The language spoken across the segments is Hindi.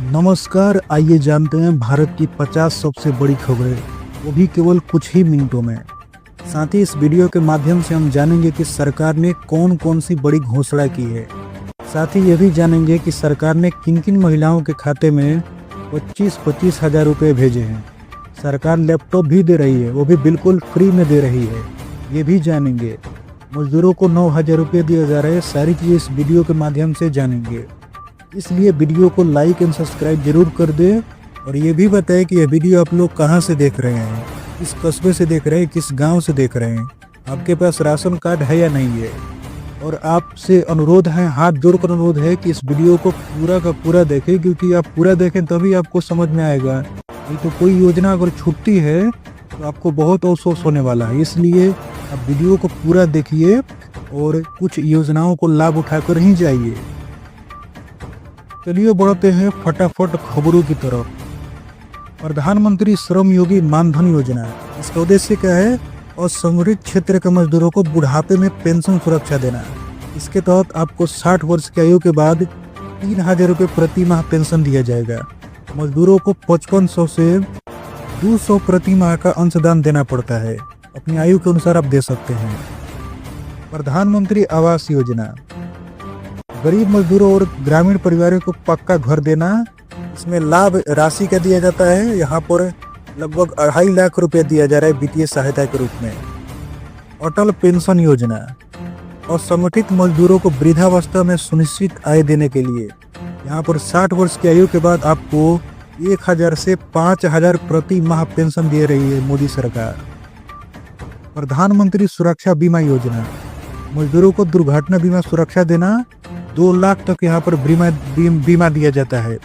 नमस्कार, आइए जानते हैं भारत की 50 सबसे बड़ी खबरें, वो भी केवल कुछ ही मिनटों में। साथ ही इस वीडियो के माध्यम से हम जानेंगे कि सरकार ने कौन कौन सी बड़ी घोषणा की है। साथ ही ये भी जानेंगे कि सरकार ने किन किन महिलाओं के खाते में 25-25 हज़ार रुपये भेजे हैं। सरकार लैपटॉप भी दे रही है, वो भी बिल्कुल फ्री में दे रही है, ये भी जानेंगे। मजदूरों को 9,000 रुपये दिया जा रहा है, सारी चीज़ें इस वीडियो के माध्यम से जानेंगे। इसलिए वीडियो को लाइक एंड सब्सक्राइब जरूर कर दें और ये भी बताएं कि यह वीडियो आप लोग कहां से देख रहे हैं, किस कस्बे से देख रहे हैं, किस गांव से देख रहे हैं, आपके पास राशन कार्ड है या नहीं है। और आपसे अनुरोध है, हाथ जोड़कर अनुरोध है कि इस वीडियो को पूरा का पूरा देखें, क्योंकि आप पूरा देखें तभी आपको समझ में आएगा। नहीं तो कोई योजना अगर छूटती है तो आपको बहुत अफसोस होने वाला है। इसलिए आप वीडियो को पूरा देखिए और कुछ योजनाओं को लाभ उठाकर ही जाइए। चलिए बढ़ते हैं फटाफट खबरों की तरफ। प्रधानमंत्री श्रम योगी मानधन योजना, इसका उद्देश्य क्या है? असंगठित क्षेत्र के मजदूरों को बुढ़ापे में पेंशन सुरक्षा देना। इसके तहत आपको 60 वर्ष की आयु के बाद 3,000 रुपये प्रति माह पेंशन दिया जाएगा। मजदूरों को 5500 से 200 प्रति माह का अंशदान देना पड़ता है, अपनी आयु के अनुसार आप दे सकते हैं। प्रधानमंत्री आवास योजना, गरीब मजदूरों और ग्रामीण परिवारों को पक्का घर देना। इसमें लाभ राशि का दिया जाता है, यहाँ पर लगभग 2.5 लाख रुपया दिया जा रहा है वित्तीय सहायता के रूप में। अटल पेंशन योजना, असंगठित मजदूरों को वृद्धावस्था में सुनिश्चित आय देने के लिए यहाँ पर 60 वर्ष की आयु के बाद आपको 1,000 से 5,000 प्रति माह पेंशन दे रही है मोदी सरकार। प्रधानमंत्री सुरक्षा बीमा योजना, मजदूरों को दुर्घटना बीमा सुरक्षा देना। 2 लाख तक यहाँ पर बीमा दिया जाता है।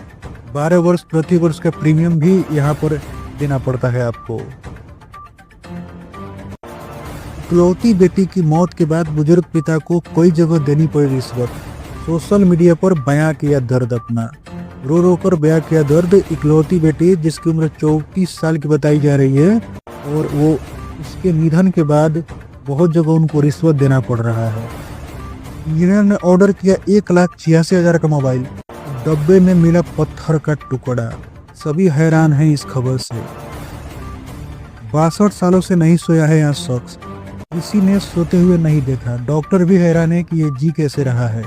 12 वर्ष प्रति वर्ष का प्रीमियम भी यहाँ पर देना पड़ता है आपको। इकलौती बेटी की मौत के बाद बुजुर्ग पिता को कई जगह देनी पड़ी रिश्वत। सोशल मीडिया पर बयां किया दर्द अपना, रो रो कर बयां किया दर्द। इकलौती बेटी जिसकी उम्र 34 साल की बताई जा रही है और वो उसके निधन के बाद बहुत जगह उनको रिश्वत देना पड़ रहा है। इंजीनियर ने ऑर्डर किया 1,86,000 का मोबाइल, डब्बे में मिला पत्थर का टुकड़ा। सभी हैरान हैं इस खबर से। 62 सालों से नहीं सोया है यह शख्स, किसी ने सोते हुए नहीं देखा। डॉक्टर भी हैरान है कि ये जी कैसे रहा है।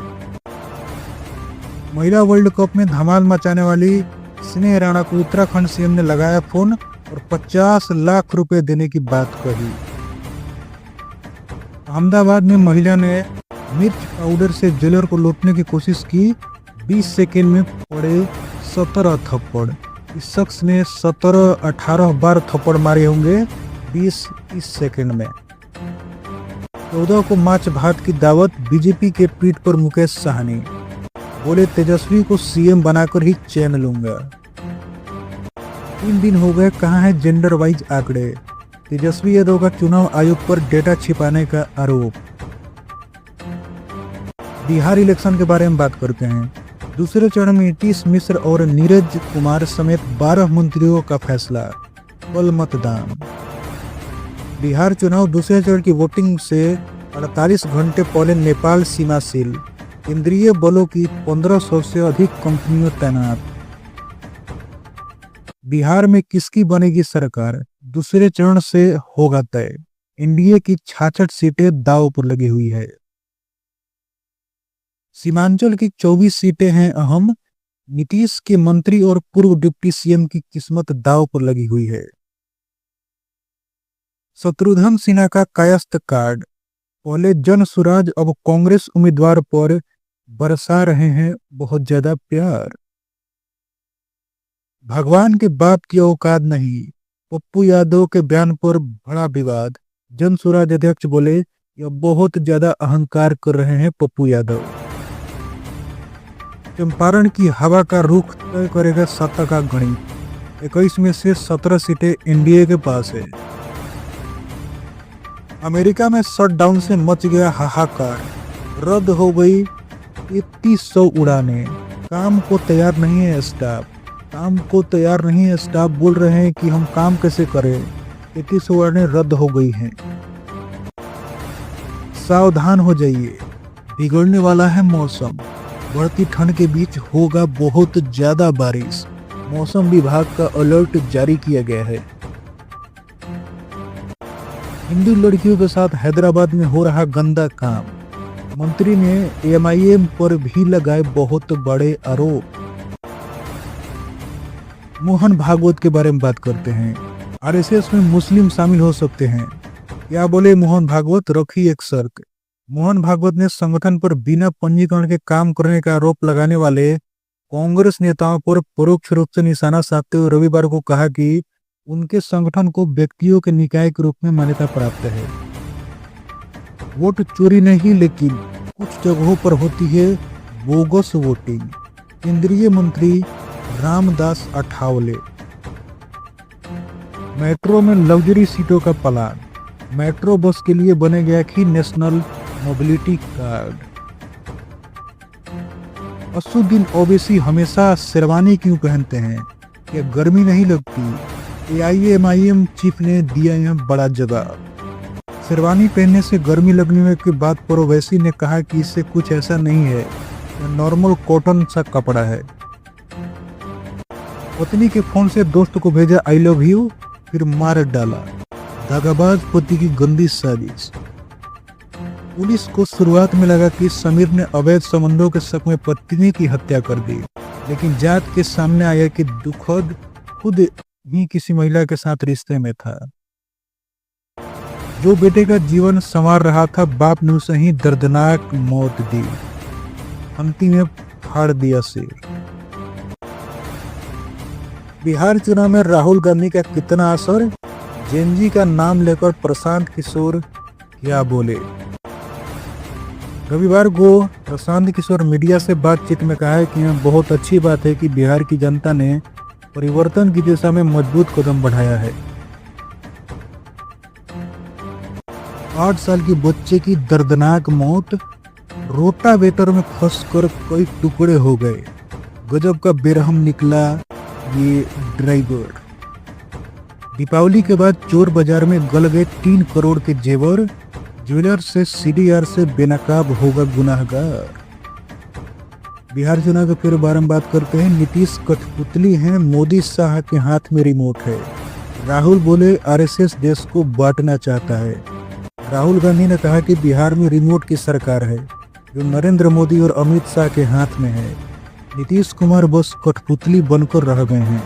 महिला वर्ल्ड कप में धमाल मचाने वाली स्नेह राणा को उत्तराखंड सीएम ने लगाया फोन और 50 लाख रुपए देने की बात कही। अहमदाबाद में महिला ने मिर्च पाउडर से ज्वेलर को लूटने की कोशिश की, 20 सेकेंड में पड़े 17 थप्पड़। इस शख्स ने 17-18 बार थप्पड़ मारे होंगे 20-30 सेकेंड में। 14 को माछ भात की दावत, बीजेपी के पीठ पर मुकेश साहनी बोले तेजस्वी को सीएम बनाकर ही चैन लूंगा। 3 दिन हो गए, कहाँ है जेंडर वाइज आंकड़े? तेजस्वी यादव का चुनाव आयोग पर डेटा छिपाने का आरोप। बिहार इलेक्शन के बारे में बात करते हैं। दूसरे चरण में नीतीश मिश्र और नीरज कुमार समेत 12 मंत्रियों का फैसला, कल मतदान। बिहार चुनाव दूसरे चरण की वोटिंग से 48 घंटे पहले नेपाल सीमा सील। केंद्रीय बलों की 1500 से अधिक कंपनियों तैनात। बिहार में किसकी बनेगी सरकार? दूसरे चरण से होगा तय। एनडीए की 66 सीटें दांव पर लगी हुई है। सीमांचल की 24 सीटें हैं अहम। नीतीश के मंत्री और पूर्व डिप्टी सीएम की किस्मत दांव पर लगी हुई है। शत्रुघ्न सिन्हा का कायस्थ कार्ड, पहले जन सुराज अब कांग्रेस उम्मीदवार पर बरसा रहे हैं बहुत ज्यादा प्यार। भगवान के बाप की औकात नहीं, पप्पू यादव के बयान पर बड़ा विवाद। जन सुराज अध्यक्ष बोले यह बहुत ज्यादा अहंकार कर रहे हैं पप्पू यादव। चंपारण की हवा का रुख तय करेगा सत्ता का गणित। 21 में से 17 सीटें एनडीए के पास है। अमेरिका में शटडाउन से मच गया हाहाकार, रद्द हो गई 3300 उड़ानें। काम को तैयार नहीं है स्टाफ, काम को तैयार नहीं है स्टाफ, बोल रहे हैं कि हम काम कैसे करें। 3300 उड़ानें रद्द हो गई हैं। सावधान हो जाइए, बिगड़ने वाला है मौसम। बढ़ती ठंड के बीच होगा बहुत ज्यादा बारिश, मौसम विभाग का अलर्ट जारी किया गया है। हिंदू लड़कियों के साथ हैदराबाद में हो रहा गंदा काम, मंत्री ने एमआईएम पर भी लगाए बहुत बड़े आरोप। मोहन भागवत के बारे में बात करते हैं। आरएसएस में मुस्लिम शामिल हो सकते हैं, क्या बोले मोहन भागवत, रखी एक शर्त। मोहन भागवत ने संगठन पर बिना पंजीकरण के काम करने का आरोप लगाने वाले कांग्रेस नेताओं पर परोक्ष रूप से निशाना साधते हुए रविवार को कहा कि उनके संगठन को व्यक्तियों के निकाय के रूप में मान्यता प्राप्त है। वोट चोरी नहीं, लेकिन कुछ जगहों पर होती है बोगस वोटिंग। केंद्रीय मंत्री रामदास अठावले। मेट्रो में लग्जरी सीटों का प्लान, मेट्रो बस के लिए बनेगा कि national mobility card. Asaduddin Owaisi हमेशा शेरवानी क्यों पहनते हैं, क्या गर्मी नहीं लगती? एआईएमआईएम चीफ ने दिया यह बड़ा जवाब। शेरवानी पहनने से गर्मी लगने के बाद पर ओवैसी ने कहा कि इससे कुछ ऐसा नहीं है, यह नॉर्मल कॉटन सा कपड़ा है। पत्नी के फोन से दोस्त को भेजा आई लव यू, फिर मार डाला, दागाबाज पति की गंदी साजिश। पुलिस को शुरुआत में लगा कि समीर ने अवैध संबंधों के शक में पत्नी की हत्या कर दी, लेकिन जांच के सामने आया कि दुखद खुद ही किसी महिला के साथ रिश्ते में था। जो बेटे का जीवन संवार रहा था, बाप ने उसे ही दर्दनाक मौत दी, अंतिम में फाड़ दिया सिर। बिहार चुनाव में राहुल गांधी का कितना असर, जेनजी का नाम लेकर प्रशांत किशोर क्या बोले। रविवार को प्रशांत किशोर मीडिया से बातचीत में कहा है कि यह बहुत अच्छी बात है कि बिहार की जनता ने परिवर्तन की दिशा में मजबूत कदम बढ़ाया है। 8 साल की बच्चे की दर्दनाक मौत, रोटावेटर में फंसकर कई टुकड़े हो गए, गजब का बेरहम निकला ये ड्राइवर। दीपावली के बाद चोर बाजार में गल गए 3 करोड़ के जेवर, ज्वेलर से सीडीआर से बेनकाब होगा गुनाहगार। बिहार चुनाव के फिर बारे में बात करते हैं। नीतीश कठपुतली हैं, मोदी शाह के हाथ में रिमोट है। राहुल बोले आरएसएस देश को बांटना चाहता है। राहुल गांधी ने कहा कि बिहार में रिमोट की सरकार है जो नरेंद्र मोदी और अमित शाह के हाथ में है। नीतीश कुमार बस कठपुतली बनकर रह गए हैं।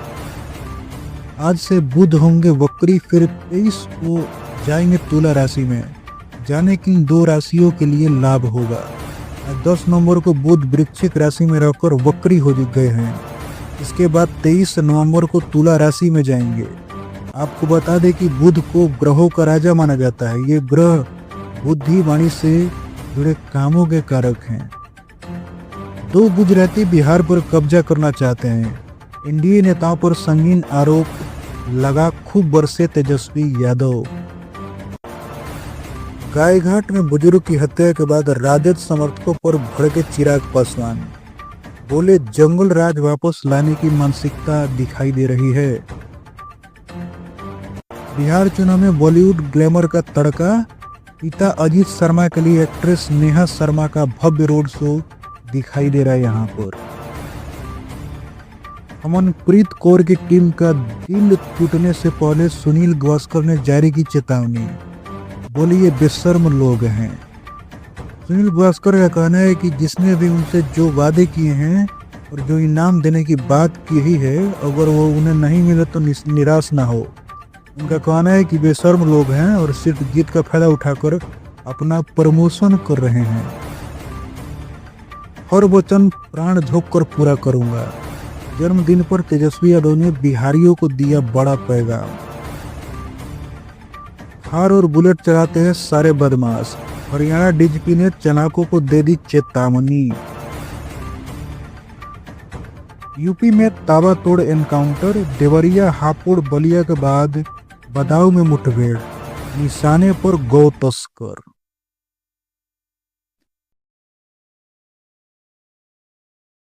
आज से बुध होंगे वक्री, फिर 23 को जाएंगे तुला राशि में। जाने किन 2 राशियों के लिए लाभ होगा। 10 नवंबर को बुध वृश्चिक राशि में रहकर वक्री हो गए हैं। इसके बाद 23 नवंबर को तुला राशि में जाएंगे। आपको बता दें कि बुध को ग्रहों का राजा माना जाता है। ये ग्रह बुद्धि वाणी से जुड़े कामों के कारक हैं। 2 गुजराती बिहार पर कब्जा करना चाहते हैं। एनडीए नेताओं पर संगीन आरोप लगा, खूब बरसे तेजस्वी यादव। गायघाट में बुजुर्ग की हत्या के बाद राजद समर्थकों पर भड़के चिराग पासवान, बोले जंगल राज वापस लाने की मानसिकता दिखाई दे रही है। बिहार चुनाव में बॉलीवुड ग्लैमर का तड़का, पिता अजीत शर्मा के लिए एक्ट्रेस नेहा शर्मा का भव्य रोड शो दिखाई दे रहा है। यहाँ पर अमनप्रीत कौर की टीम का दिल टूटने से पहले सुनील गावस्कर ने जारी की चेतावनी, बोले ये बेशर्म लोग हैं। सुनील गावस्कर का कहना है कि जिसने भी उनसे जो वादे किए हैं और जो इनाम देने की बात की ही है, अगर वो उन्हें नहीं मिले तो निराश ना हो। उनका कहना है कि बेशर्म लोग हैं और सिर्फ जीत का फायदा उठाकर अपना प्रमोशन कर रहे हैं। हर वचन प्राण झोंक कर पूरा करूंगा। जन्मदिन पर तेजस्वी यादव ने बिहारियों को दिया बड़ा पैगाम। थार और बुलेट चलाते हैं सारे बदमाश, हरियाणा डीजीपी ने चालकों को दे दी चेतावनी। यूपी में ताबड़तोड़ एनकाउंटर, देवरिया हापुड़ बलिया के बाद बदाऊं में मुठभेड़, निशाने पर गौ तस्कर।